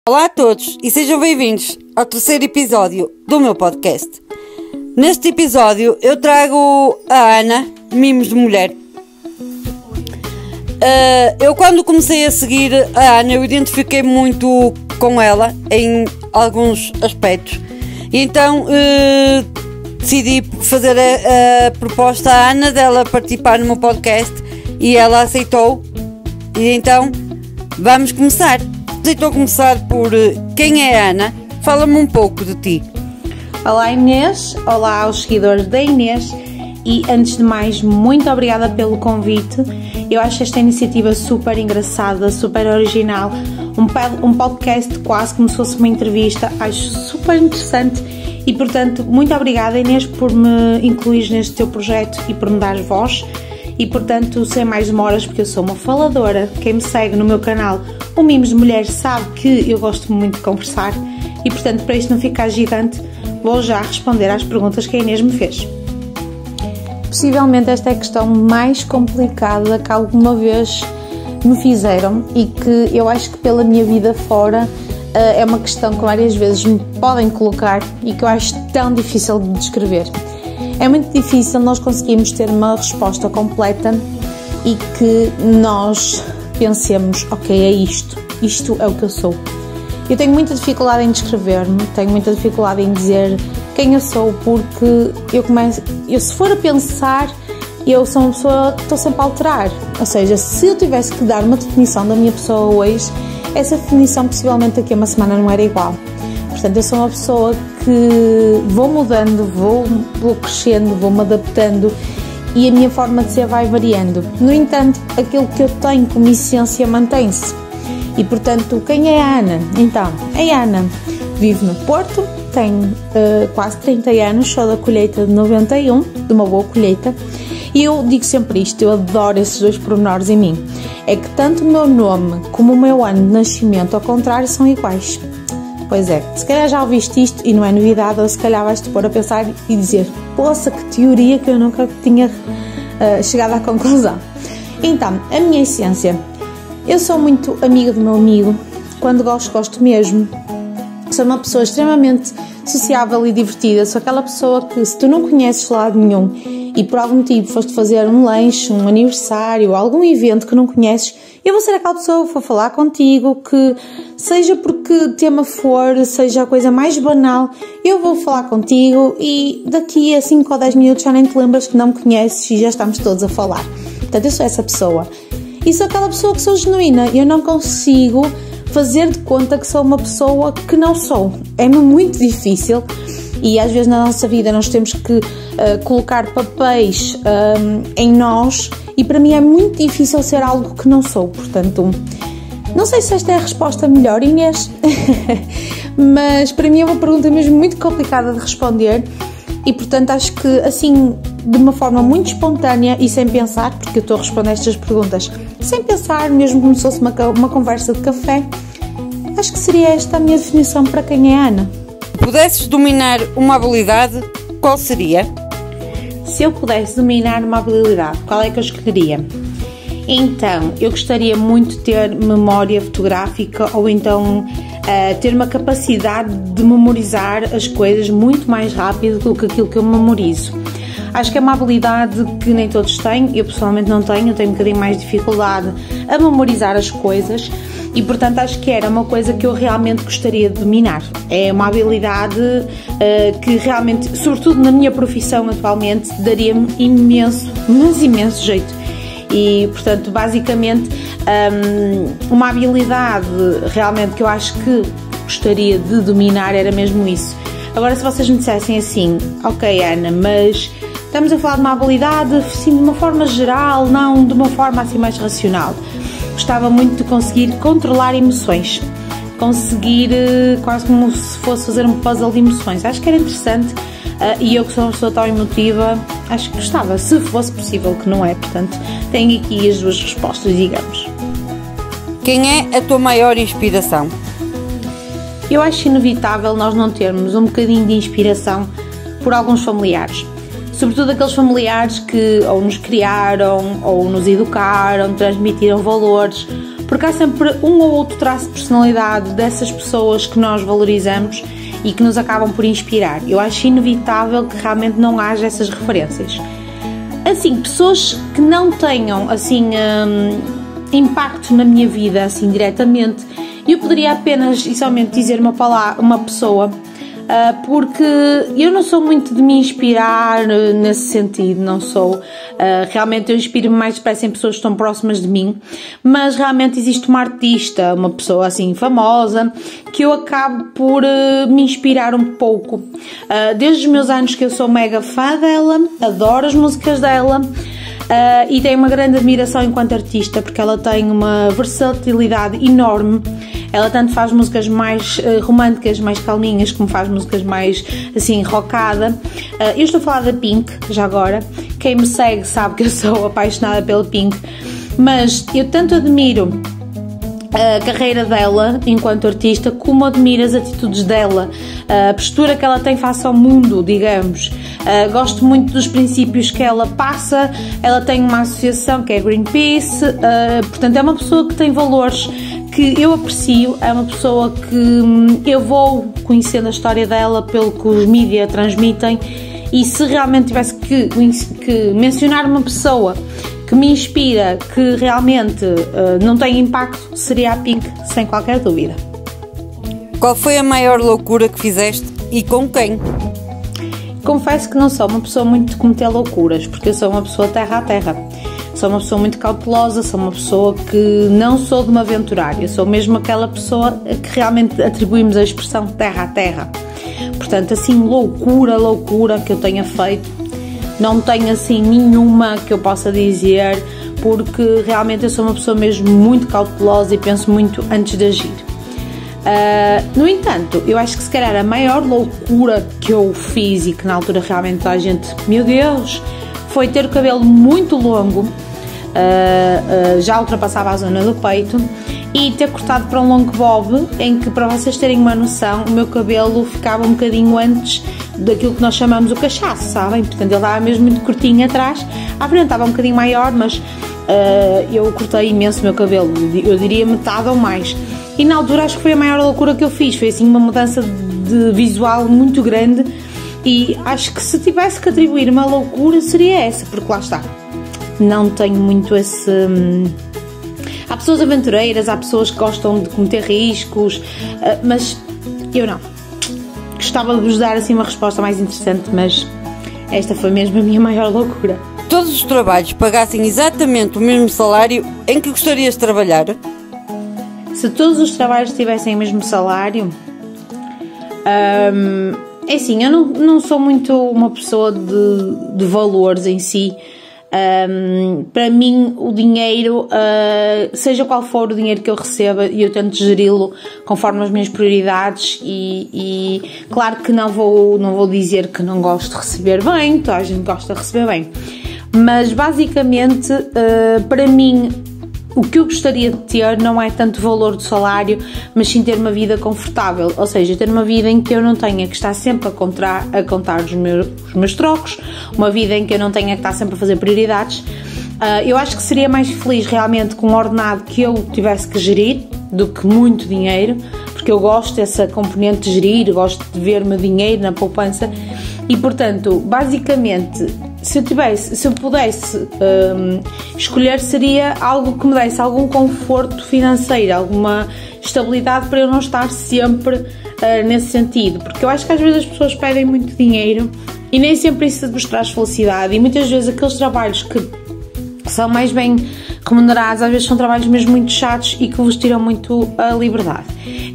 Olá a todos e sejam bem-vindos ao terceiro episódio do meu podcast. Neste episódio eu trago a Ana, Mimos de Mulher. Eu quando comecei a seguir a Ana eu identifiquei muito com ela em alguns aspectos e então decidi fazer a proposta à Ana dela participar no meu podcast e ela aceitou e então vamos começar. Aceitou começar por quem é a Ana? Fala-me um pouco de ti. Olá Inês, olá aos seguidores da Inês e antes de mais muito obrigada pelo convite. Eu acho esta iniciativa super engraçada, super original, um podcast quase como se fosse uma entrevista, acho super interessante e portanto muito obrigada Inês por me incluir neste teu projeto e por me dar voz e portanto sem mais demoras porque eu sou uma faladora, quem me segue no meu canal o Mimos de Mulher sabe que eu gosto muito de conversar e portanto para isto não ficar gigante vou já responder às perguntas que a Inês me fez. Possivelmente esta é a questão mais complicada que alguma vez me fizeram e que eu acho que pela minha vida fora é uma questão que várias vezes me podem colocar e que eu acho tão difícil de descrever. É muito difícil nós conseguirmos ter uma resposta completa e que nós pensemos, ok, é isto é o que eu sou. Eu tenho muita dificuldade em descrever-me, tenho muita dificuldade em dizer quem eu sou, porque eu se for a pensar, eu sou uma pessoa que estou sempre a alterar. Ou seja, se eu tivesse que dar uma definição da minha pessoa hoje, essa definição possivelmente daqui a uma semana não era igual. Portanto, eu sou uma pessoa que vou mudando, vou crescendo, vou-me adaptando e a minha forma de ser vai variando. No entanto, aquilo que eu tenho como essência mantém-se. E, portanto, quem é a Ana? Então, a Ana vive no Porto, tem quase 30 anos, sou da colheita de 91, de uma boa colheita, e eu digo sempre isto, eu adoro esses dois pormenores em mim. É que tanto o meu nome como o meu ano de nascimento, ao contrário, são iguais. Pois é, se calhar já ouviste isto e não é novidade, ou se calhar vais-te pôr a pensar e dizer, poça, que teoria que eu nunca tinha chegado à conclusão. Então, a minha essência, eu sou muito amiga do meu amigo, quando gosto mesmo. Sou uma pessoa extremamente sociável e divertida, sou aquela pessoa que se tu não conheces de lado nenhum e por algum motivo foste fazer um lanche, um aniversário, algum evento que não conheces, eu vou ser aquela pessoa que vou falar contigo, que seja porque tema for, seja a coisa mais banal, eu vou falar contigo e daqui a 5 ou 10 minutos já nem te lembras que não me conheces e já estamos todos a falar. Portanto, eu sou essa pessoa. E sou aquela pessoa que sou genuína, eu não consigo fazer de conta que sou uma pessoa que não sou. É-me muito difícil e às vezes na nossa vida nós temos que colocar papéis em nós e para mim é muito difícil ser algo que não sou. Portanto, não sei se esta é a resposta melhor, Inês, mas para mim é uma pergunta mesmo muito complicada de responder e portanto acho que assim, de uma forma muito espontânea e sem pensar, porque eu estou a responder estas perguntas sem pensar, mesmo como se fosse uma conversa de café, acho que seria esta a minha definição para quem é a Ana. Se pudesses dominar uma habilidade, qual seria? Se eu pudesse dominar uma habilidade, qual é que eu escolheria? Então, eu gostaria muito de ter memória fotográfica ou então ter uma capacidade de memorizar as coisas muito mais rápido do que aquilo que eu memorizo. Acho que é uma habilidade que nem todos têm, eu pessoalmente não tenho, eu tenho um bocadinho mais dificuldade a memorizar as coisas e portanto acho que era uma coisa que eu realmente gostaria de dominar. É uma habilidade que realmente, sobretudo na minha profissão atualmente, daria-me imenso, mas imenso jeito. E portanto basicamente uma habilidade realmente que eu acho que gostaria de dominar era mesmo isso. Agora se vocês me dissessem assim, ok Ana, mas estamos a falar de uma habilidade assim, de uma forma geral, não de uma forma assim mais racional. Gostava muito de conseguir controlar emoções, conseguir quase como se fosse fazer um puzzle de emoções. Acho que era interessante e eu que sou uma pessoa tão emotiva, acho que gostava, se fosse possível, que não é. Portanto, tenho aqui as duas respostas, digamos. Quem é a tua maior inspiração? Eu acho inevitável nós não termos um bocadinho de inspiração por alguns familiares. Sobretudo aqueles familiares que ou nos criaram, ou nos educaram, transmitiram valores, porque há sempre um ou outro traço de personalidade dessas pessoas que nós valorizamos e que nos acabam por inspirar. Eu acho inevitável que realmente não haja essas referências. Assim, pessoas que não tenham, assim, impacto na minha vida, assim, diretamente, eu poderia apenas e somente dizer uma pessoa, porque eu não sou muito de me inspirar nesse sentido, não sou. Realmente eu inspiro-me mais depressa em pessoas que estão próximas de mim, mas realmente existe uma artista, uma pessoa assim famosa, que eu acabo por me inspirar um pouco. Desde os meus anos que eu sou mega fã dela, adoro as músicas dela. E tenho uma grande admiração enquanto artista, porque ela tem uma versatilidade enorme. Ela tanto faz músicas mais românticas, mais calminhas, como faz músicas mais assim, rockada. Eu estou a falar da Pink, já agora. Quem me segue sabe que eu sou apaixonada pela Pink, mas eu tanto admiro a carreira dela enquanto artista, como admiro as atitudes dela, a postura que ela tem face ao mundo, digamos. Gosto muito dos princípios que ela passa. Ela tem uma associação que é Greenpeace, portanto é uma pessoa que tem valores que eu aprecio, é uma pessoa que eu vou conhecendo a história dela pelo que os mídias transmitem, e se realmente tivesse que mencionar uma pessoa que me inspira, que realmente não tem impacto, seria a Pink, sem qualquer dúvida. Qual foi a maior loucura que fizeste e com quem? Confesso que não sou uma pessoa muito de cometer loucuras, porque eu sou uma pessoa terra a terra. Sou uma pessoa muito cautelosa, sou uma pessoa que não sou de me aventurar. Eu sou mesmo aquela pessoa que realmente atribuímos a expressão terra a terra. Portanto, assim, loucura que eu tenha feito, não tenho assim nenhuma que eu possa dizer, porque realmente eu sou uma pessoa mesmo muito cautelosa e penso muito antes de agir. No entanto, eu acho que se calhar a maior loucura que eu fiz e que na altura realmente a gente, meu Deus, foi ter o cabelo muito longo, já ultrapassava a zona do peito, e ter cortado para um long bob, em que, para vocês terem uma noção, o meu cabelo ficava um bocadinho antes daquilo que nós chamamos o cachaço, sabem? Portanto, ele estava mesmo muito curtinho atrás, à frente estava um bocadinho maior, mas eu cortei imenso o meu cabelo, eu diria metade ou mais. E na altura acho que foi a maior loucura que eu fiz, foi assim uma mudança de visual muito grande, e acho que se tivesse que atribuir uma loucura seria essa, porque lá está, não tenho muito esse... Há pessoas aventureiras, há pessoas que gostam de cometer riscos, mas eu não. Gostava de vos dar assim uma resposta mais interessante, mas esta foi mesmo a minha maior loucura. Todos os trabalhos pagassem exatamente o mesmo salário, em que gostarias de trabalhar? Se todos os trabalhos tivessem o mesmo salário, é assim, eu não sou muito uma pessoa de valores em si. Para mim o dinheiro, seja qual for o dinheiro que eu receba, eu tento geri-lo conforme as minhas prioridades, e claro que não vou dizer que não gosto de receber bem, toda a gente gosta de receber bem, mas basicamente para mim o que eu gostaria de ter não é tanto o valor do salário, mas sim ter uma vida confortável, ou seja, ter uma vida em que eu não tenha que estar sempre a contar os meus trocos, uma vida em que eu não tenha que estar sempre a fazer prioridades. Eu acho que seria mais feliz realmente com um ordenado que eu tivesse que gerir do que muito dinheiro, porque eu gosto dessa componente de gerir, gosto de ver o meu dinheiro na poupança, e portanto, basicamente, se eu pudesse escolher, seria algo que me desse algum conforto financeiro, alguma estabilidade, para eu não estar sempre nesse sentido, porque eu acho que às vezes as pessoas pedem muito dinheiro e nem sempre isso vos traz felicidade, e muitas vezes aqueles trabalhos que são mais bem remunerados, às vezes são trabalhos mesmo muito chatos e que vos tiram muito a liberdade.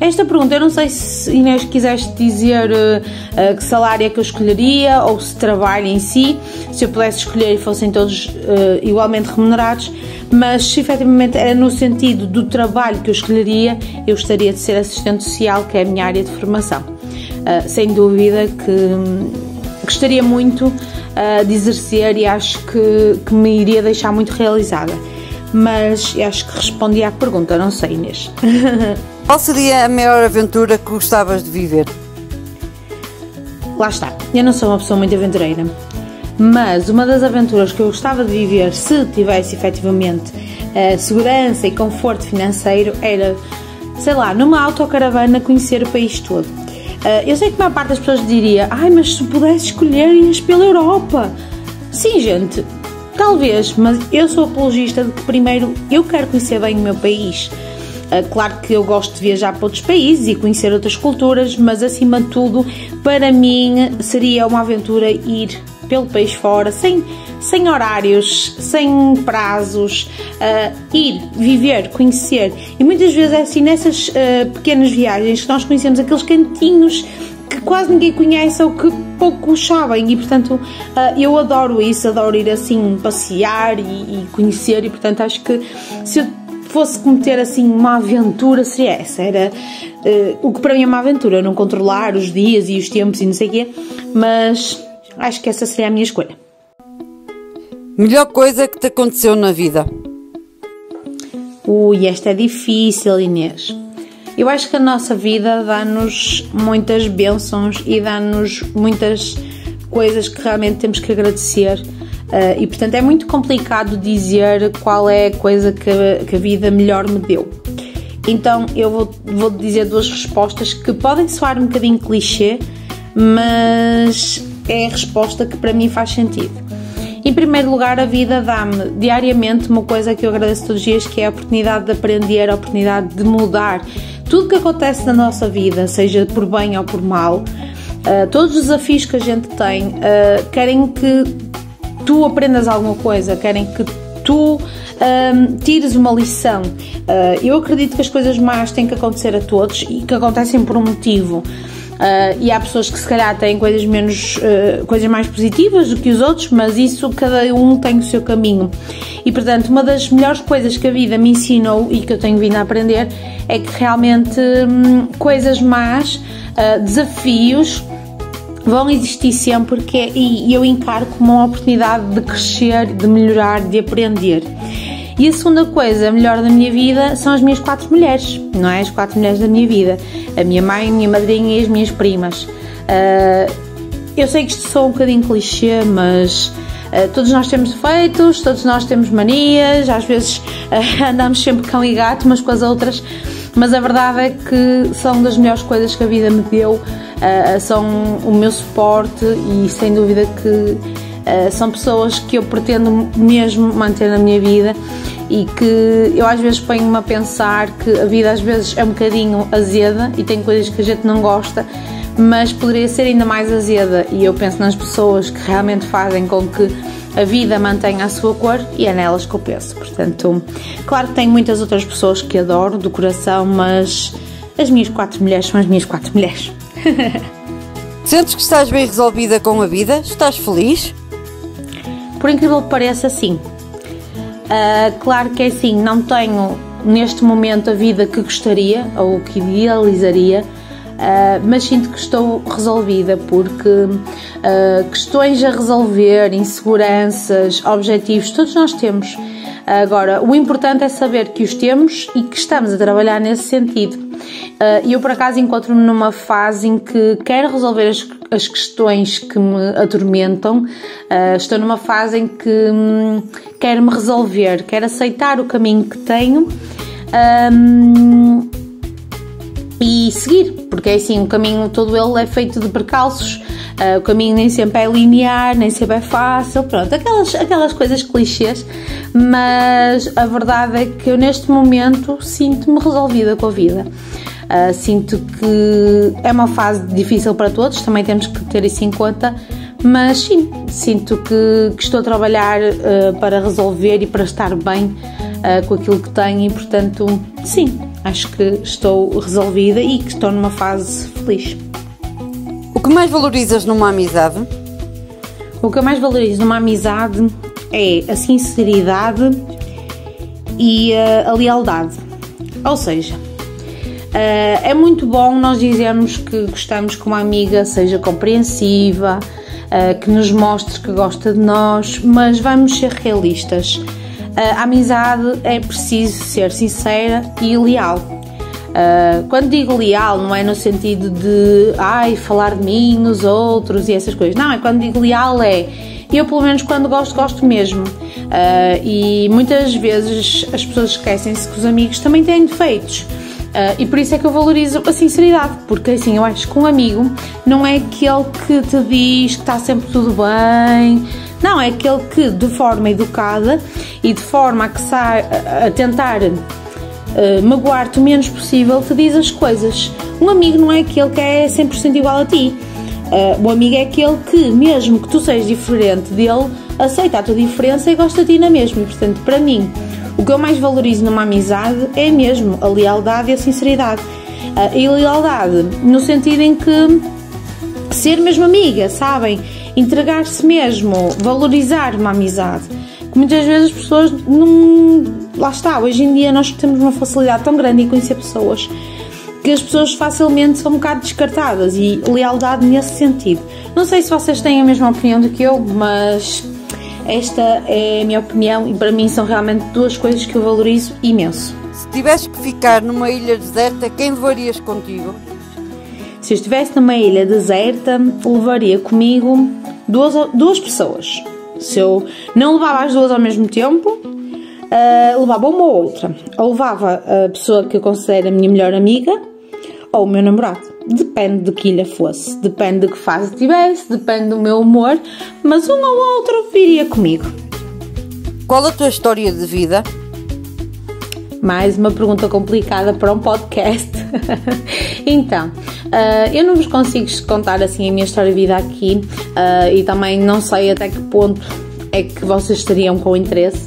Esta pergunta, eu não sei se, Inês, quiseste dizer que salário é que eu escolheria, ou se trabalho em si, se eu pudesse escolher e fossem todos igualmente remunerados, mas se efetivamente era no sentido do trabalho que eu escolheria, eu gostaria de ser assistente social, que é a minha área de formação. Sem dúvida que gostaria muito de exercer, e acho que me iria deixar muito realizada. Mas acho que respondi à pergunta, não sei, Inês. Qual seria a maior aventura que gostavas de viver? Lá está, eu não sou uma pessoa muito aventureira, mas uma das aventuras que eu gostava de viver, se tivesse efetivamente segurança e conforto financeiro era, sei lá, numa autocaravana conhecer o país todo. Eu sei que a maior parte das pessoas diria: ai, mas se pudesse escolher, ias pela Europa. Sim, gente, talvez, mas eu sou apologista de que primeiro eu quero conhecer bem o meu país. Claro que eu gosto de viajar para outros países e conhecer outras culturas, mas acima de tudo, para mim seria uma aventura ir pelo país fora, sem horários, sem prazos, ir, viver, conhecer. E muitas vezes é assim, nessas pequenas viagens que nós conhecemos aqueles cantinhos que quase ninguém conhece ou que poucos sabem, e portanto eu adoro isso, adoro ir assim passear e conhecer, e portanto acho que se eu fosse cometer assim uma aventura, seria essa. Era o que para mim é uma aventura, não controlar os dias e os tempos e não sei o quê, mas acho que essa seria a minha escolha. Melhor coisa que te aconteceu na vida? Esta é difícil, Inês. Eu acho que a nossa vida dá-nos muitas bênçãos e dá-nos muitas coisas que realmente temos que agradecer. E portanto é muito complicado dizer qual é a coisa que a vida melhor me deu. Então eu vou dizer duas respostas que podem soar um bocadinho clichê, mas é a resposta que para mim faz sentido. Em primeiro lugar, a vida dá-me diariamente uma coisa que eu agradeço todos os dias, que é a oportunidade de aprender, a oportunidade de mudar. Tudo que acontece na nossa vida, seja por bem ou por mal, todos os desafios que a gente tem, querem que tu aprendas alguma coisa, querem que tu tires uma lição. Eu acredito que as coisas más têm que acontecer a todos e que acontecem por um motivo. E há pessoas que se calhar têm coisas mais positivas do que os outros, mas isso cada um tem o seu caminho. E portanto, uma das melhores coisas que a vida me ensinou e que eu tenho vindo a aprender é que realmente coisas más, desafios, vão existir sempre, e eu encaro como uma oportunidade de crescer, de melhorar, de aprender. E a segunda coisa melhor da minha vida são as minhas 4 mulheres, não é? As 4 mulheres da minha vida. A minha mãe, a minha madrinha e as minhas primas. Eu sei que isto soa um bocadinho clichê, mas todos nós temos defeitos, todos nós temos manias, às vezes andamos sempre cão e gato umas com as outras, mas a verdade é que são das melhores coisas que a vida me deu, são o meu suporte e sem dúvida que são pessoas que eu pretendo mesmo manter na minha vida, e que eu às vezes ponho-me a pensar que a vida às vezes é um bocadinho azeda e tem coisas que a gente não gosta, mas poderia ser ainda mais azeda, e eu penso nas pessoas que realmente fazem com que a vida mantenha a sua cor, e é nelas que eu penso. Portanto, claro que tenho muitas outras pessoas que adoro do coração, mas as minhas 4 mulheres são as minhas 4 mulheres. Sentes que estás bem resolvida com a vida? Estás feliz? Por incrível que pareça, sim. Claro que é assim, não tenho neste momento a vida que gostaria ou que idealizaria, mas sinto que estou resolvida, porque questões a resolver, inseguranças, objetivos, todos nós temos. Agora, o importante é saber que os temos e que estamos a trabalhar nesse sentido. Eu, por acaso, encontro-me numa fase em que quero resolver as questões que me atormentam. Estou numa fase em que quero me resolver, quero aceitar o caminho que tenho e seguir, porque é assim, o caminho todo ele é feito de percalços. O caminho nem sempre é linear, nem sempre é fácil, pronto, aquelas coisas clichês, mas a verdade é que eu neste momento sinto-me resolvida com a vida. Sinto que é uma fase difícil para todos, também temos que ter isso em conta, mas sim, sinto que estou a trabalhar para resolver e para estar bem com aquilo que tenho, e portanto, sim, acho que estou resolvida e que estou numa fase feliz. O que mais valorizas numa amizade? O que eu mais valorizo numa amizade é a sinceridade e a lealdade. Ou seja, é muito bom nós dizermos que gostamos que uma amiga seja compreensiva, que nos mostre que gosta de nós, mas vamos ser realistas. A amizade é preciso ser sincera e leal. Quando digo leal, não é no sentido de falar de mim, os outros e essas coisas. Não, é quando digo leal eu pelo menos quando gosto mesmo. E muitas vezes as pessoas esquecem-se que os amigos também têm defeitos. E por isso é que eu valorizo a sinceridade, porque assim, eu acho que um amigo não é aquele que te diz que está sempre tudo bem, não, é aquele que de forma educada e de forma a tentar magoar-te o menos possível te diz as coisas. Um amigo não é aquele que é 100% igual a ti. O amigo é aquele que, mesmo que tu sejas diferente dele, aceita a tua diferença e gosta de ti na mesma. E, portanto, para mim, o que eu mais valorizo numa amizade é mesmo a lealdade e a sinceridade. E a lealdade no sentido em que ser mesmo amiga, sabem? Entregar-se mesmo, valorizar uma amizade. Que muitas vezes as pessoas não... Lá está, hoje em dia nós temos uma facilidade tão grande em conhecer pessoas que as pessoas facilmente são um bocado descartadas, e lealdade nesse sentido. Não sei se vocês têm a mesma opinião do que eu, mas esta é a minha opinião e para mim são realmente duas coisas que eu valorizo imenso. Se tivesse que ficar numa ilha deserta, quem levarias contigo? Se eu estivesse numa ilha deserta, levaria comigo duas pessoas. Se eu não levava as duas ao mesmo tempo, levava uma ou outra. Ou levava a pessoa que eu considero a minha melhor amiga, ou o meu namorado. Depende de que ilha fosse, depende de que fase tivesse, depende do meu humor, mas um ou outro viria comigo. Qual a tua história de vida? Mais uma pergunta complicada para um podcast. Então, eu não vos consigo contar assim a minha história de vida aqui, e também não sei até que ponto é que vocês estariam com interesse,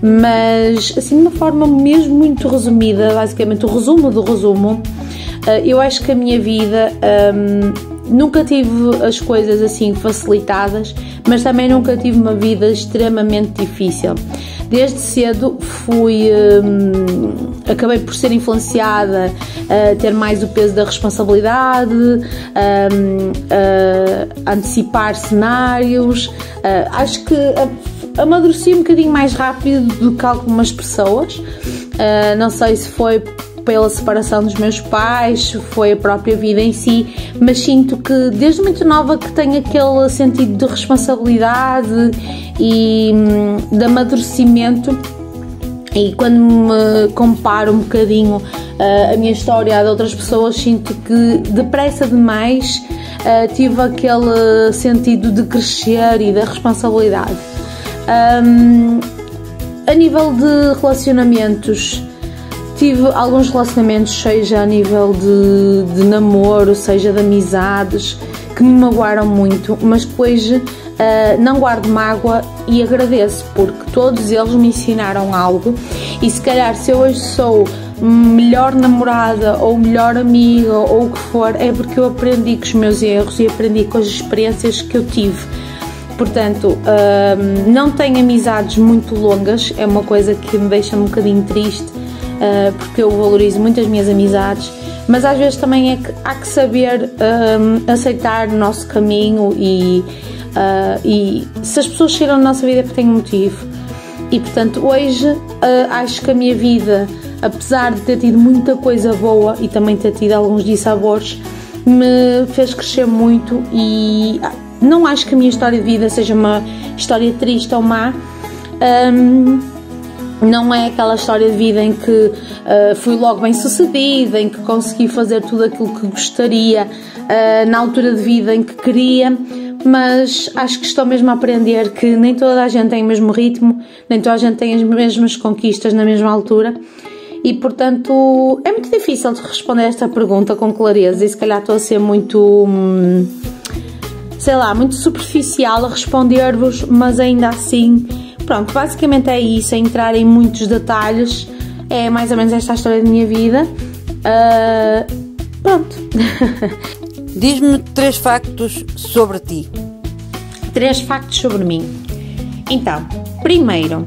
mas assim de uma forma mesmo muito resumida, basicamente o resumo do resumo, eu acho que a minha vida nunca tive as coisas assim facilitadas, mas também nunca tive uma vida extremamente difícil. Desde cedo acabei por ser influenciada a ter mais o peso da responsabilidade, a antecipar cenários. Acho que amadureci um bocadinho mais rápido do que algumas pessoas. Não sei se foi pela separação dos meus pais, se foi a própria vida em si, mas sinto que desde muito nova que tenho aquele sentido de responsabilidade e de amadurecimento. E quando me comparo um bocadinho a minha história à de outras pessoas, sinto que depressa demais tive aquele sentido de crescer e da responsabilidade. A nível de relacionamentos, tive alguns relacionamentos, seja a nível de namoro, seja de amizades, que me magoaram muito, mas depois não guardo mágoa e agradeço, porque todos eles me ensinaram algo. E se calhar se eu hoje sou melhor namorada ou melhor amiga ou o que for, é porque eu aprendi com os meus erros e aprendi com as experiências que eu tive. Portanto, não tenho amizades muito longas, é uma coisa que me deixa um bocadinho triste, porque eu valorizo muito as minhas amizades, mas às vezes também há que saber aceitar o nosso caminho e se as pessoas chegam na nossa vida é porque têm um motivo. E portanto hoje acho que a minha vida, apesar de ter tido muita coisa boa e também ter tido alguns dissabores, me fez crescer muito. E não acho que a minha história de vida seja uma história triste ou má. Não é aquela história de vida em que fui logo bem sucedida, em que consegui fazer tudo aquilo que gostaria na altura de vida em que queria, mas acho que estou mesmo a aprender que nem toda a gente tem o mesmo ritmo, nem toda a gente tem as mesmas conquistas na mesma altura. E portanto é muito difícil de responder esta pergunta com clareza, e se calhar estou a ser muito, sei lá, muito superficial a responder-vos, mas ainda assim, pronto, basicamente é isso, é entrar em muitos detalhes, é mais ou menos esta a história da minha vida. Pronto. Diz-me 3 factos sobre ti. 3 factos sobre mim. Então, primeiro,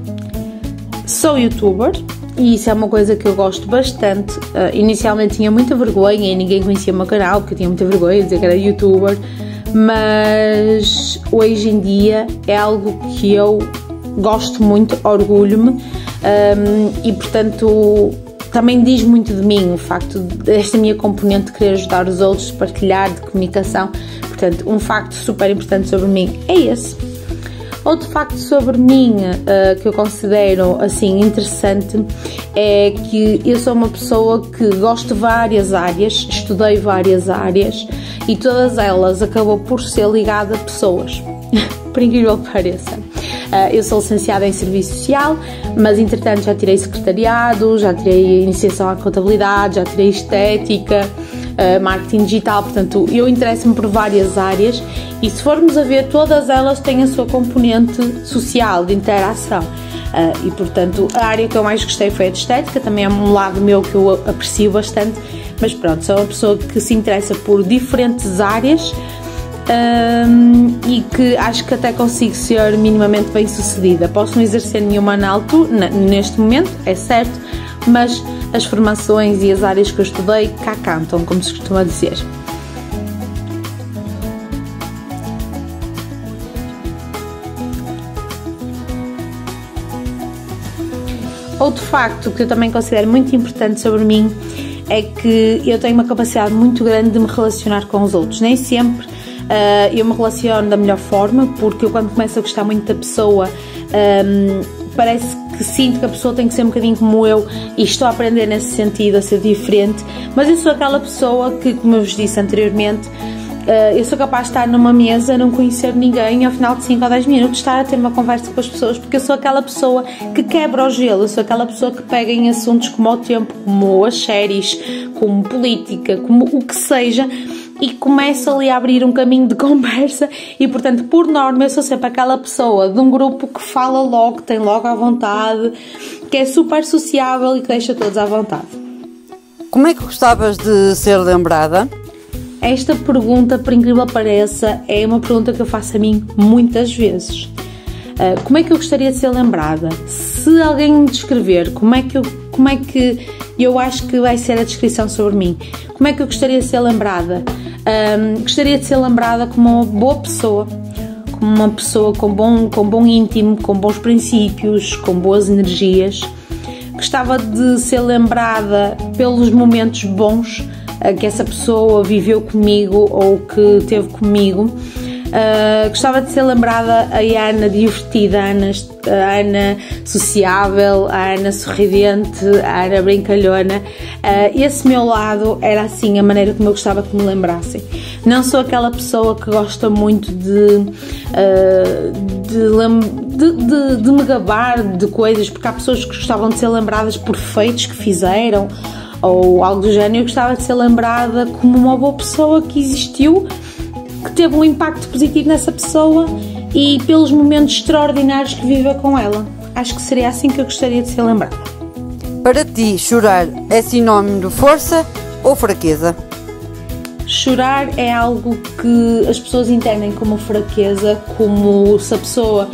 sou youtuber e isso é uma coisa que eu gosto bastante. Inicialmente tinha muita vergonha e ninguém conhecia o meu canal, porque eu tinha muita vergonha de dizer que era youtuber, mas hoje em dia é algo que eu gosto muito, orgulho-me, e portanto também diz muito de mim o facto desta minha componente de querer ajudar os outros, de partilhar, de comunicação. Portanto, um facto super importante sobre mim é esse. Outro facto sobre mim que eu considero assim interessante é que eu sou uma pessoa que gosto de várias áreas, estudei várias áreas e todas elas acabou por ser ligada a pessoas, por incrível que pareça. Eu sou licenciada em Serviço Social, mas entretanto já tirei secretariado, já tirei iniciação à contabilidade, já tirei estética, marketing digital, portanto eu interesso-me por várias áreas e se formos a ver, todas elas têm a sua componente social, de interação. E portanto a área que eu mais gostei foi a de estética, também é um lado meu que eu aprecio bastante, mas pronto, sou uma pessoa que se interessa por diferentes áreas e que acho que até consigo ser minimamente bem sucedida. Posso não exercer nenhuma neste momento, é certo, mas as formações e as áreas que eu estudei cá cantam, como se costuma dizer. Outro facto que eu também considero muito importante sobre mim é que eu tenho uma capacidade muito grande de me relacionar com os outros. Nem sempre eu me relaciono da melhor forma, porque eu quando começo a gostar muito da pessoa parece que sinto que a pessoa tem que ser um bocadinho como eu e estou a aprender nesse sentido, a ser diferente, mas eu sou aquela pessoa que, como eu vos disse anteriormente, eu sou capaz de estar numa mesa, não conhecer ninguém e ao final de 5 ou 10 minutos estar a ter uma conversa com as pessoas, porque eu sou aquela pessoa que quebra o gelo, eu sou aquela pessoa que pega em assuntos como o tempo, como as séries, como política, como o que seja, e começa ali a abrir um caminho de conversa e, portanto, por norma, eu sou sempre aquela pessoa de um grupo que fala logo, que tem logo à vontade, que é super sociável e que deixa todos à vontade. Como é que gostavas de ser lembrada? Esta pergunta, por incrível que pareça, é uma pergunta que eu faço a mim muitas vezes. Como é que eu gostaria de ser lembrada? Se alguém me descrever, como é que eu acho que vai ser a descrição sobre mim? Como é que eu gostaria de ser lembrada? Gostaria de ser lembrada como uma boa pessoa, como uma pessoa com bom íntimo, com bons princípios, com boas energias. Gostava de ser lembrada pelos momentos bons que essa pessoa viveu comigo ou que teve comigo. Gostava de ser lembrada a Ana divertida, a Ana sociável, a Ana sorridente, a Ana brincalhona. Esse meu lado era assim a maneira como eu gostava que me lembrassem. Não sou aquela pessoa que gosta muito de me gabar de coisas, porque há pessoas que gostavam de ser lembradas por feitos que fizeram ou algo do género. Eu gostava de ser lembrada como uma boa pessoa que existiu, que teve um impacto positivo nessa pessoa e pelos momentos extraordinários que viveu com ela. Acho que seria assim que eu gostaria de ser lembrada. Para ti, chorar é sinónimo de força ou fraqueza? Chorar é algo que as pessoas entendem como fraqueza, como se a pessoa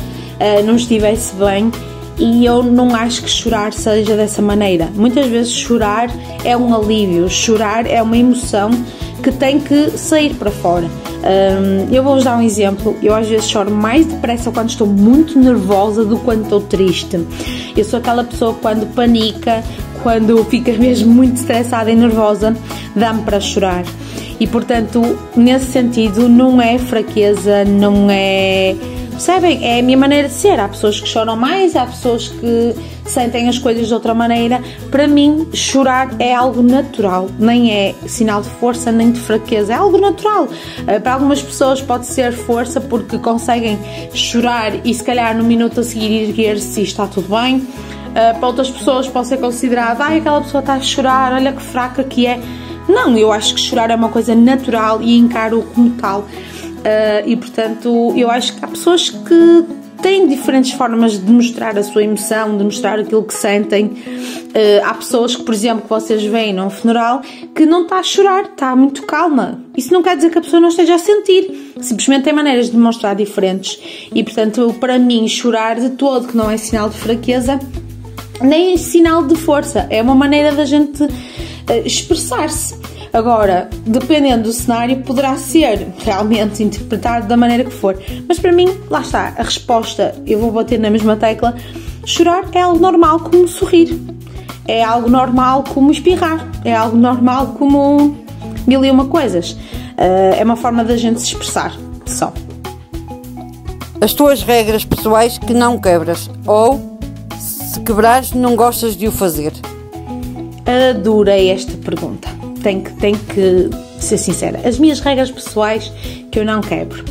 não estivesse bem, e eu não acho que chorar seja dessa maneira. Muitas vezes chorar é um alívio, chorar é uma emoção que tem que sair para fora. Eu vou-vos dar um exemplo. Eu às vezes choro mais depressa quando estou muito nervosa do que quando estou triste. Eu sou aquela pessoa que quando panica, quando fica mesmo muito estressada e nervosa, dá-me para chorar. E portanto, nesse sentido, não é fraqueza, não é... Percebem? É a minha maneira de ser. Há pessoas que choram mais, há pessoas que sentem as coisas de outra maneira. Para mim, chorar é algo natural, nem é sinal de força nem de fraqueza, é algo natural. Para algumas pessoas pode ser força porque conseguem chorar e se calhar no minuto a seguir erguer-se e está tudo bem. Para outras pessoas pode ser considerado, aquela pessoa está a chorar, olha que fraca que é. Não, eu acho que chorar é uma coisa natural e encaro-o como tal. E portanto eu acho que há pessoas que têm diferentes formas de mostrar a sua emoção, de mostrar aquilo que sentem. Há pessoas que, por exemplo, que vocês veem num funeral que não está a chorar, está muito calma. Isso não quer dizer que a pessoa não esteja a sentir, simplesmente tem maneiras de demonstrar diferentes. E portanto, para mim, chorar de todo que não é sinal de fraqueza nem é sinal de força, é uma maneira da gente expressar-se. Agora, dependendo do cenário, poderá ser realmente interpretado da maneira que for. Mas para mim, lá está, a resposta, eu vou bater na mesma tecla, chorar é algo normal como sorrir. é algo normal como espirrar, é algo normal como mil e uma coisas. É uma forma da gente se expressar, só. As tuas regras pessoais que não quebras, ou se quebrares não gostas de o fazer? Adorei esta pergunta. Tenho que ser sincera. As minhas regras pessoais que eu não quebro.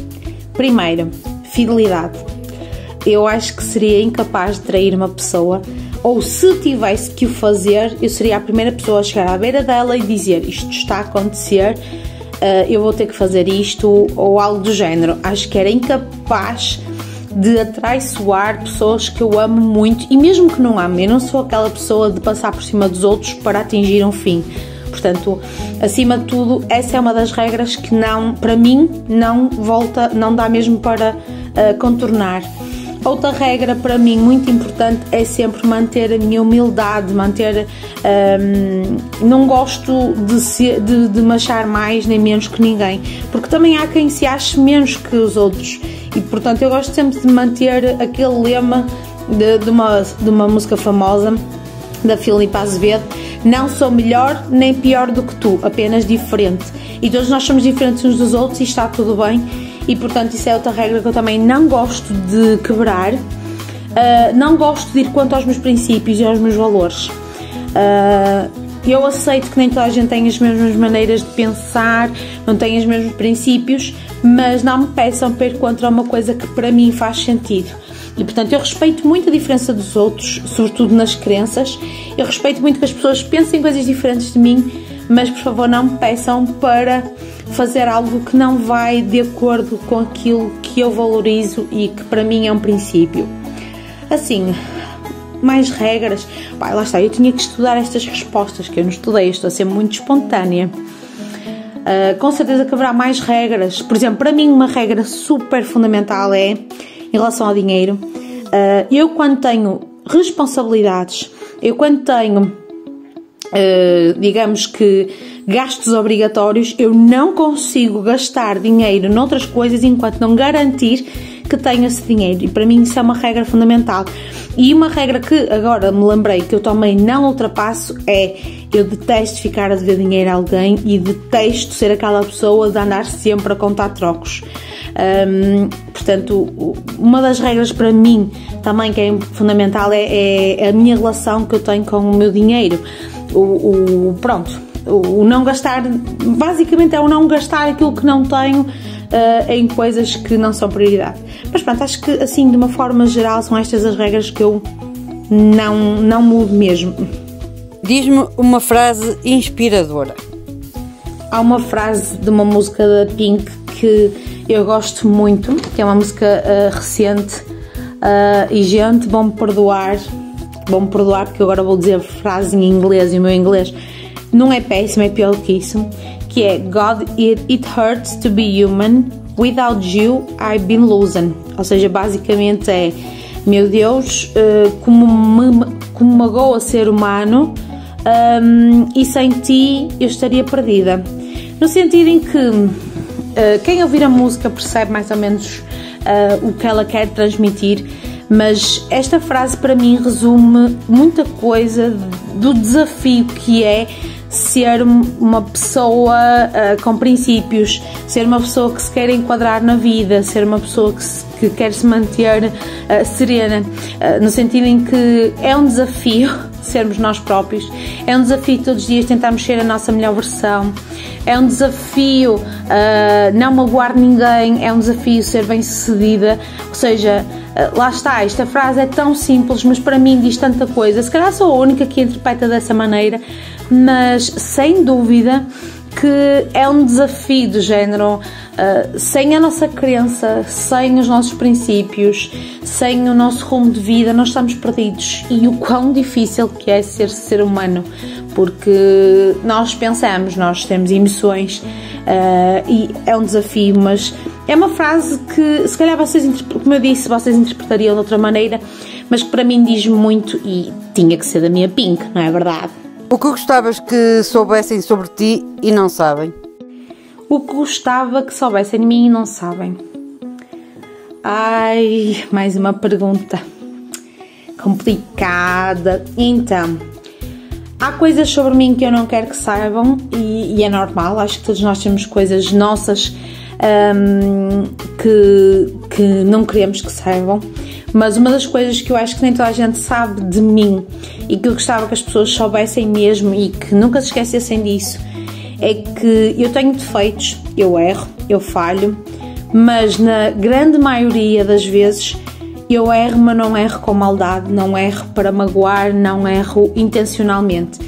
Primeiro, fidelidade. Eu acho que seria incapaz de trair uma pessoa, ou se tivesse que o fazer, eu seria a primeira pessoa a chegar à beira dela e dizer: isto está a acontecer, eu vou ter que fazer isto, ou algo do género. Acho que era incapaz de atraiçoar pessoas que eu amo muito, e mesmo que não ame, eu não sou aquela pessoa de passar por cima dos outros para atingir um fim. Portanto, acima de tudo, essa é uma das regras que não, para mim, não dá mesmo para contornar. Outra regra para mim muito importante é sempre manter a minha humildade, não gosto de me achar mais nem menos que ninguém, porque também há quem se ache menos que os outros, e portanto eu gosto sempre de manter aquele lema de uma música famosa da Filipe Azevedo: não sou melhor nem pior do que tu, apenas diferente, e todos nós somos diferentes uns dos outros e está tudo bem. E portanto isso é outra regra que eu também não gosto de quebrar. Não gosto de ir contra os meus princípios e aos meus valores. Eu aceito que nem toda a gente tem as mesmas maneiras de pensar, não tem os mesmos princípios, mas não me peçam para ir contra uma coisa que para mim faz sentido. E portanto eu respeito muito a diferença dos outros, sobretudo nas crenças. Eu respeito muito que as pessoas pensem coisas diferentes de mim, mas por favor não me peçam para fazer algo que não vai de acordo com aquilo que eu valorizo e que para mim é um princípio. Assim, mais regras. Pá, lá está, eu tinha que estudar estas respostas que eu não estudei, eu estou a ser muito espontânea. Com certeza que haverá mais regras. Por exemplo, para mim uma regra super fundamental é em relação ao dinheiro. Eu quando tenho responsabilidades, eu quando tenho digamos que gastos obrigatórios, eu não consigo gastar dinheiro noutras coisas enquanto não garantir que tenho esse dinheiro, e para mim isso é uma regra fundamental. E uma regra que agora me lembrei que eu também não ultrapasso é: eu detesto ficar a dever dinheiro a alguém e detesto ser aquela pessoa de andar sempre a contar trocos. Portanto, uma das regras para mim também que é fundamental é a minha relação que eu tenho com o meu dinheiro. O não gastar, basicamente é o não gastar aquilo que não tenho em coisas que não são prioridade. Mas pronto, acho que assim de uma forma geral são estas as regras que eu não mudo mesmo. Diz-me uma frase inspiradora. Há uma frase de uma música da Pink que eu gosto muito, que é uma música recente, e gente, vão-me perdoar porque agora vou dizer frase em inglês e o meu inglês não é péssimo, é pior do que isso, que é: God, it hurts to be human, without you I've been losing. Ou seja, basicamente é: meu Deus, como me magoa ser humano, e sem ti eu estaria perdida. No sentido em que quem ouvir a música percebe mais ou menos o que ela quer transmitir, mas esta frase para mim resume muita coisa do desafio que é ser uma pessoa com princípios, ser uma pessoa que se quer enquadrar na vida, ser uma pessoa que quer se manter serena, no sentido em que é um desafio sermos nós próprios, é um desafio todos os dias tentarmos ser a nossa melhor versão, é um desafio não magoar ninguém, é um desafio ser bem-sucedida. Ou seja, lá está, esta frase é tão simples, mas para mim diz tanta coisa. Se calhar sou a única que interpreta dessa maneira, mas sem dúvida que é um desafio do género. Sem a nossa crença, sem os nossos princípios, sem o nosso rumo de vida, nós estamos perdidos. E o quão difícil que é ser humano, porque nós pensamos, nós temos emoções, e é um desafio, mas é uma frase que se calhar vocês, como eu disse, vocês interpretariam de outra maneira, mas que para mim diz muito e tinha que ser da minha Pink, não é verdade? O que gostavas que soubessem sobre ti e não sabem? O que gostava que soubessem de mim e não sabem? Ai, mais uma pergunta complicada. Então, Há coisas sobre mim que eu não quero que saibam e é normal, acho que todos nós temos coisas nossas que não queremos que saibam, mas uma das coisas que eu acho que nem toda a gente sabe de mim e que eu gostava que as pessoas soubessem mesmo e que nunca se esquecessem disso é que eu tenho defeitos, eu erro, eu falho, mas na grande maioria das vezes eu erro, mas não erro com maldade, não erro para magoar, não erro intencionalmente.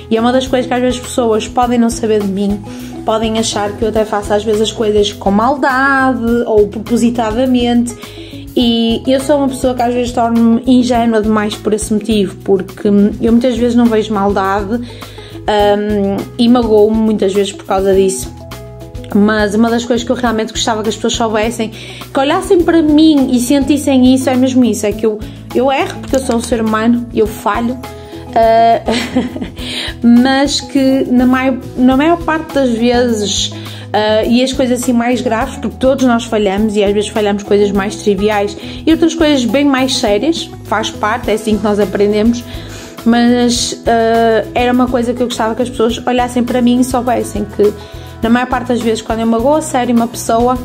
E é uma das coisas que às vezes as pessoas podem não saber de mim, podem achar que eu até faço às vezes as coisas com maldade ou propositadamente, e eu sou uma pessoa que às vezes torno-me ingênua demais por esse motivo, porque eu muitas vezes não vejo maldade e magoo-me muitas vezes por causa disso. Mas uma das coisas que eu realmente gostava que as pessoas soubessem, que olhassem para mim e sentissem isso, é mesmo isso, é que eu erro porque eu sou um ser humano, eu falho, mas que na maior parte das vezes, e as coisas assim mais graves, porque todos nós falhamos e às vezes falhamos coisas mais triviais e outras coisas bem mais sérias, faz parte, é assim que nós aprendemos, mas era uma coisa que eu gostava que as pessoas olhassem para mim e soubessem que na maior parte das vezes quando eu magoo a sério uma pessoa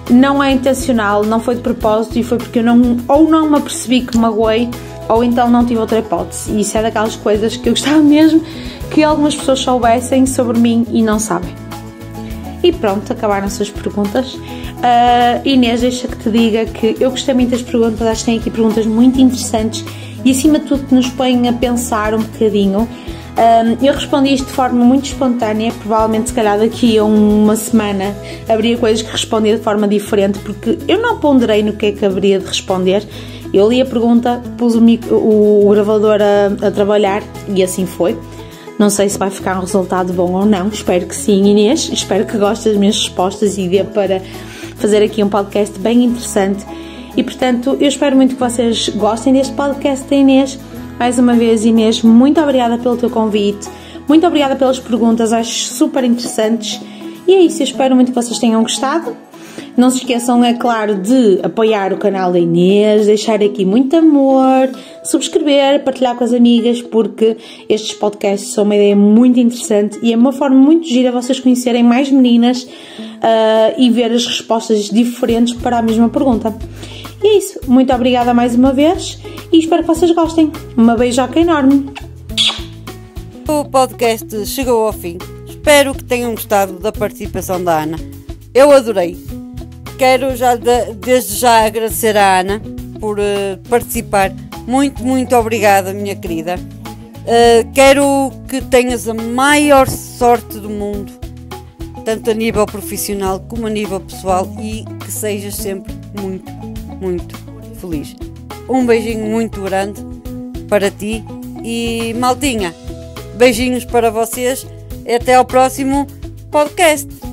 não é intencional, não foi de propósito e foi porque eu não me apercebi que magoei ou então não tive outra hipótese, e isso é daquelas coisas que eu gostava mesmo que algumas pessoas soubessem sobre mim e não sabem. E pronto, acabaram-se as perguntas. Inês, deixa que te diga que eu gostei muito das perguntas, acho que tem aqui perguntas muito interessantes e acima de tudo que nos põem a pensar um bocadinho. Eu respondi isto de forma muito espontânea, provavelmente se calhar daqui a uma semana haveria coisas que respondia de forma diferente, porque eu não ponderei no que é que haveria de responder. Eu li a pergunta, pus o gravador a trabalhar e assim foi. Não sei se vai ficar um resultado bom ou não, espero que sim, Inês, espero que gostes das minhas respostas e dê para fazer aqui um podcast bem interessante. E portanto, eu espero muito que vocês gostem deste podcast da Inês. Mais uma vez, Inês, muito obrigada pelo teu convite, muito obrigada pelas perguntas, acho super interessantes. E é isso, eu espero muito que vocês tenham gostado. Não se esqueçam, é claro, de apoiar o canal da Inês, deixar aqui muito amor, subscrever, partilhar com as amigas, porque estes podcasts são uma ideia muito interessante e é uma forma muito gira vocês conhecerem mais meninas e ver as respostas diferentes para a mesma pergunta. E é isso, muito obrigada mais uma vez e espero que vocês gostem. Uma beijoca enorme. O podcast chegou ao fim. Espero que tenham gostado da participação da Ana. Eu adorei. Quero desde já agradecer à Ana por participar. Muito obrigada, minha querida. Quero que tenhas a maior sorte do mundo, tanto a nível profissional como a nível pessoal, e que sejas sempre muito feliz. Um beijinho muito grande para ti e maltinha, beijinhos para vocês e até ao próximo podcast.